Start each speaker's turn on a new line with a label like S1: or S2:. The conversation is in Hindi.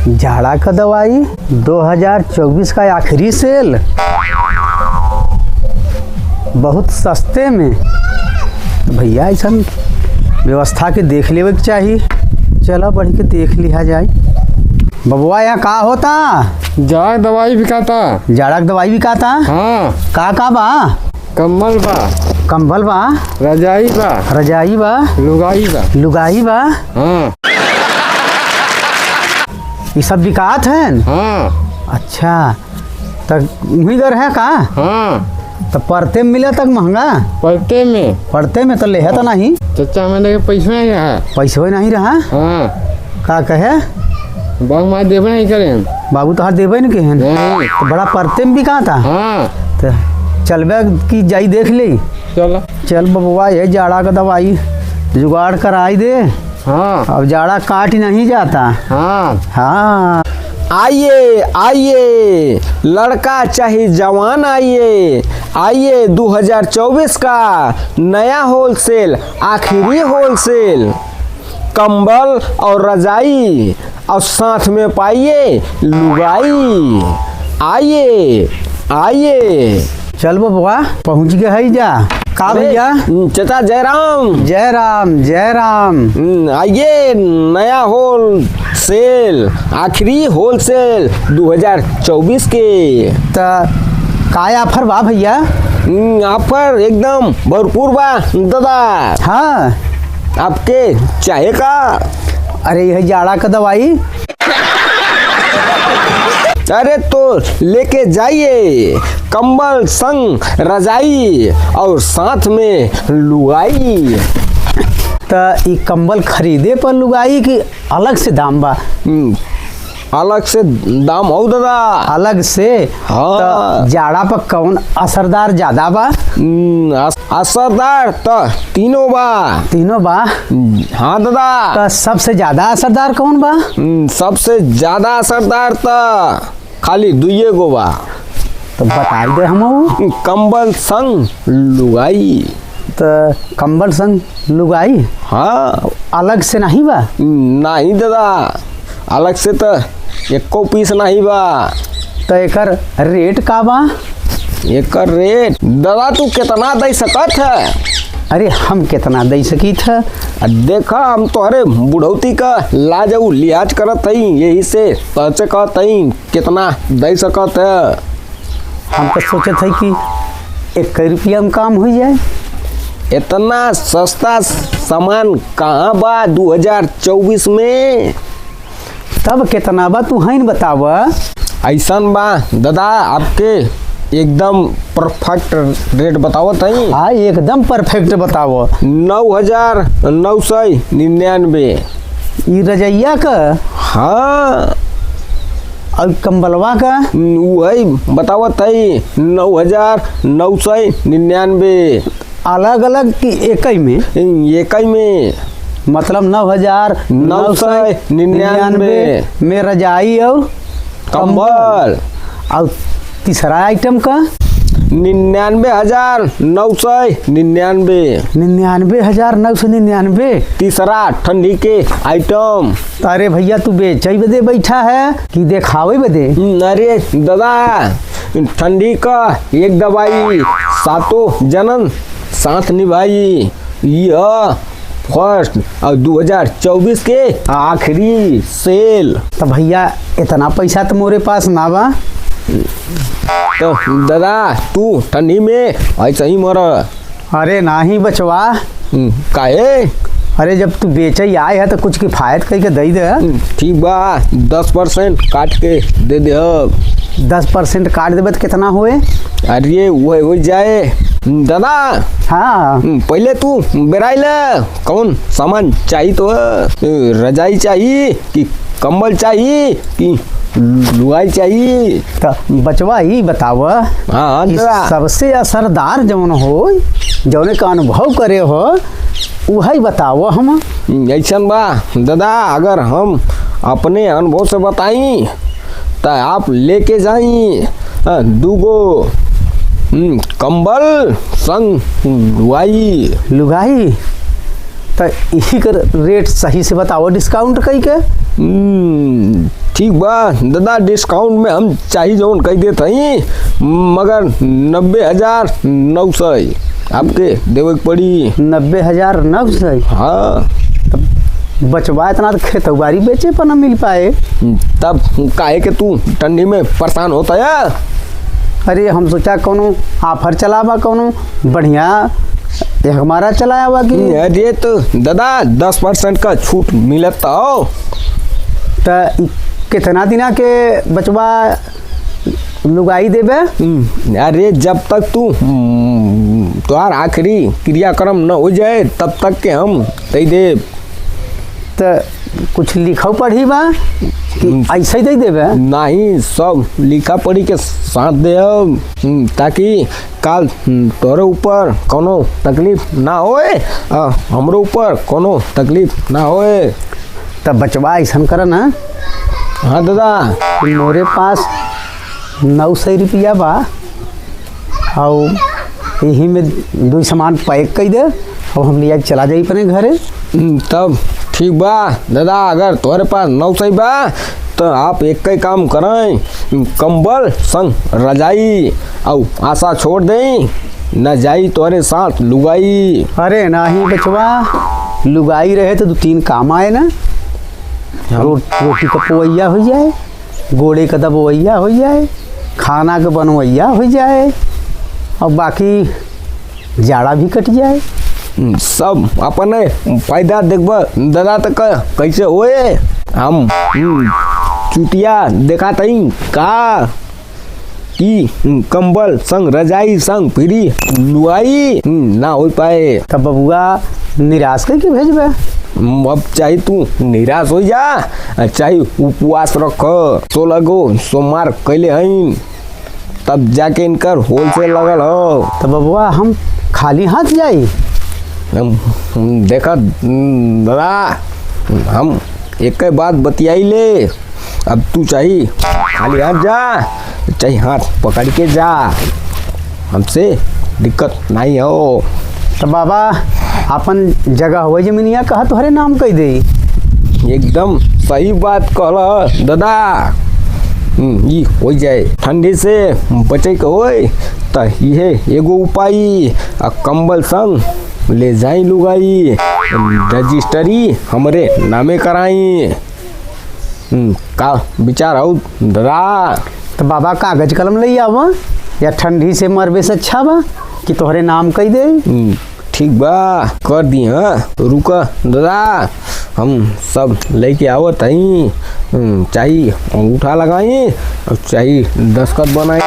S1: जाड़ा का दवाई 2024 का आखिरी सेल, बहुत सस्ते में। भैया ऐसा व्यवस्था के देख लेवे के चाहिए। चलो बढ़ के देख लिया जाए। बबुआ यहाँ का होता?
S2: जाड़ा दवाई बिकाता।
S1: जाड़ा का दवाई बिकाता?
S2: हाँ।
S1: का बा?
S2: कम्बल बा,
S1: कंबल बा,
S2: रजाई बा,
S1: रजाई बा,
S2: लुगाई बा,
S1: लुगाई बा।
S2: हाँ
S1: ये सब बिकात है?
S2: हाँ।
S1: अच्छा तक उम्मीदर है का?
S2: हाँ।
S1: तो पढ़ते में मिले तक महंगा? पढ़ते में तो ले है तो नहीं।
S2: चाचा मैंने पैसा नहीं रहा।
S1: पैसा नहीं रहा?
S2: हाँ।
S1: का कहे?
S2: बाबू माँ देवे नहीं करें।
S1: बाबू तो देवे न के हैं। तो बड़ा पढ़ते में भी कहा था।
S2: हाँ।
S1: तो चलबे की जाई देख ली।
S2: चलो
S1: चल बबुआ ये जाड़ा का दवाई जुगाड़ कराई दे।
S2: हाँ।
S1: अब जाड़ा काट नहीं जाता।
S2: हाँ।
S1: हाँ
S3: आइए आइए लड़का चाहे जवान आइए आइए 2024 का नया होलसेल, आखिरी होलसेल, कंबल और रजाई और साथ में पाइए लुगाई। आइए आइए।
S1: चल बबुआ पहुँच गए है जा। का भैया?
S3: चाचा जय राम।
S1: जय राम जय राम।
S3: आइए नया होलसेल, आखिरी होलसेल 2024 के।
S1: तो का ऑफर बा भैया?
S3: ऑफर एकदम भरपूर बा दादा।
S1: हाँ
S3: आपके चाहे का?
S1: अरे यह जाड़ा का दवाई।
S3: अरे तो लेके जाइए कंबल संग रजाई और साथ में लुगाई।
S1: तो ये कंबल खरीदे पर लुगाई की अलग से दाम बा?
S3: अलग से दाम हो दादा।
S1: अलग से?
S3: हाँ।
S1: तो जाड़ा पर कौन असरदार ज्यादा बा?
S3: असरदार तो तीनों बा।
S1: तीनों बा?
S3: हाँ दादा।
S1: तो सबसे ज्यादा असरदार कौन बा?
S3: सबसे ज्यादा असरदार तो खाली दुइये गो बा।
S1: तो बताई दे हम।
S3: कंबल संग लुगाई।
S1: तो कंबल संग लुगाई?
S3: हाँ।
S1: अलग से नहीं बा?
S3: नहीं दादा, अलग से तो एको पीस नहीं बा।
S1: तो एकर रेट का बा?
S3: एकर रेट दादा तू कितना दे सकत है?
S1: अरे हम कितना दे सकी था?
S3: देखा हम तोहरे बुढ़ौती का लाजऊ लिहाज करत हई, यही से तोचे कहत हई कितना दे सकत है।
S1: हम तो सोचे थे कि 1 रुपया में काम हो जाए।
S3: इतना सस्ता सामान कहाँ बा 2024 में?
S1: तब कितना बा तू है बताव।
S3: ऐसन बा दादा आपके एकदम परफेक्ट रेट बतावत हई।
S1: हाँ एकदम परफेक्ट बताव।
S3: 9,999।
S1: ये रजैया का?
S3: हाँ।
S1: और कंबलवा का?
S3: वही बतावत हई 9,999।
S1: अलग अलग की एक ही में?
S3: एक ही में
S1: मतलब 9,999 में रजाई और
S3: कंबल।
S1: और तीसरा आइटम का?
S3: 99,999।
S1: 99,999।
S3: तीसरा ठंडी के आइटम।
S1: अरे भैया तू बेचे बदे बैठा है कि देखावे बदे?
S3: अरे दादा ठंडी का एक दवाई सातों जन्म साथ निभाई। यह फर्स्ट और 2024 के आखिरी सेल।
S1: तो भैया इतना पैसा तो मोरे पास ना बा।
S3: तो दादा तू ठंडी में ऐसा ही मर।
S1: अरे नहीं बचवा।
S3: काहे?
S1: अरे जब तू बेचे आए है तो कुछ किफायत करके दे दे।
S3: ठीक बा 10% काट के दे दे।
S1: 10% काट देवे तो कितना हुए?
S3: अरे वो हो जाए दादा।
S1: हाँ
S3: पहले तू बेराइल कौन सामान चाहिए? तो रजाई चाहिए कि कंबल चाहिए कि लुगाई चाहिए?
S1: तो बचवा ही बताव।
S3: हाँ दादा।
S1: सबसे असरदार जौन हो, जौने का अनुभव करे हो वही बताओ हम।
S3: ऐसा बा दादा अगर हम अपने अनुभव से बताई तो आप लेके जाई 2 गो कंबल संग
S1: लुगाई। तो इसी का रेट सही से बताओ, डिस्काउंट कई के।
S3: ठीक बा दादा, डिस्काउंट में हम चाहिए जौन कह देते हैं, मगर 90,900 आपके देवे के पड़ी।
S1: 90,900?
S3: हाँ,
S1: बचवा इतना तो खेतबारी बेचे पर न मिल पाए।
S3: तब काहे के तू ठंडी में परेशान होता है?
S1: अरे हम सोचा कोनो ऑफर चलावा, कोनो बढ़िया ये हमारा चलाया हुआ कि।
S3: अरे तो दादा 10% का छूट मिलता हो।
S1: तो कितना दिना के बचवा लुगाई देबे?
S3: अरे जब तक तू तुम्हार आखिरी क्रियाक्रम न हो जाए तब तक के हम दे दे।
S1: तो कुछ लिखा पढ़ी बा कि ऐसे ही दे देबे?
S3: नहीं, सब लिखा पढ़ी के साथ दे, ताकि काल तोरे ऊपर कोनो तकलीफ ना होए, हमरो ऊपर कोनो तकलीफ ना होए।
S1: तब बचवा ऐसा कर ना।
S3: हाँ दादा,
S1: मोरे पास 900 रुपया बा और यही में दो सामान पैक कर दे और हम लिया चला जाई अपने घरे।
S3: तब ठीक बा दादा, अगर तोरे पास 900 बा तो आप एक ही काम करें, कंबल संग रजाई और आशा छोड़ दें, न जाई तोरे साथ लुगाई।
S1: अरे नहीं बचवा, लुगाई रहे तो 2-3 काम आए ना। रोटी का पवैया हो जाए, गोड़े का दबवैया हो जाए, खाना का बनवैया हो जाए और बाकी जाड़ा भी कट जाए।
S3: सब अपने फायदा देखब दादा, तक कैसे होए हम चुटिया देखा तई का कि कंबल संग रजाई संग फ्री लुआई ना हो पाए।
S1: तब बबुआ निराश करके भेजबे?
S3: अब चाहे तू निराश हो जा, चाहे उपवास रख, 16 गो सोमवार कैले हईन, तब जाके इनकर होलसेल लगल हो।
S1: तब बबुआ हम खाली हाथ जाई?
S3: देखा दादा, हम एक बात बतियाई ले, अब तू चाहिए खाली हाथ जा, चाहे हाथ पकड़ के जा, हमसे दिक्कत नहीं हो।
S1: तो बाबा अपन जगह हो जमीनिया कहा तुम्हारे नाम कह दे।
S3: एकदम सही बात कहला दादा, ये हो जाए। ठंडी से बचे के होए तो ये एगो उपाय, कंबल संग ले जाई लुगाई, रजिस्ट्री हमरे नामे कराई। का विचार हो दादा?
S1: तो बाबा कागज कलम ले आवा या ठंडी से मरबे से अच्छा बा कि तोहरे नाम कह दे?
S3: ठीक बा, कर दी। हाँ रुका दादा, हम सब लेके आवत हई, चाहिए अंगूठा लगाई और चाहिए दस्तखत बनाई।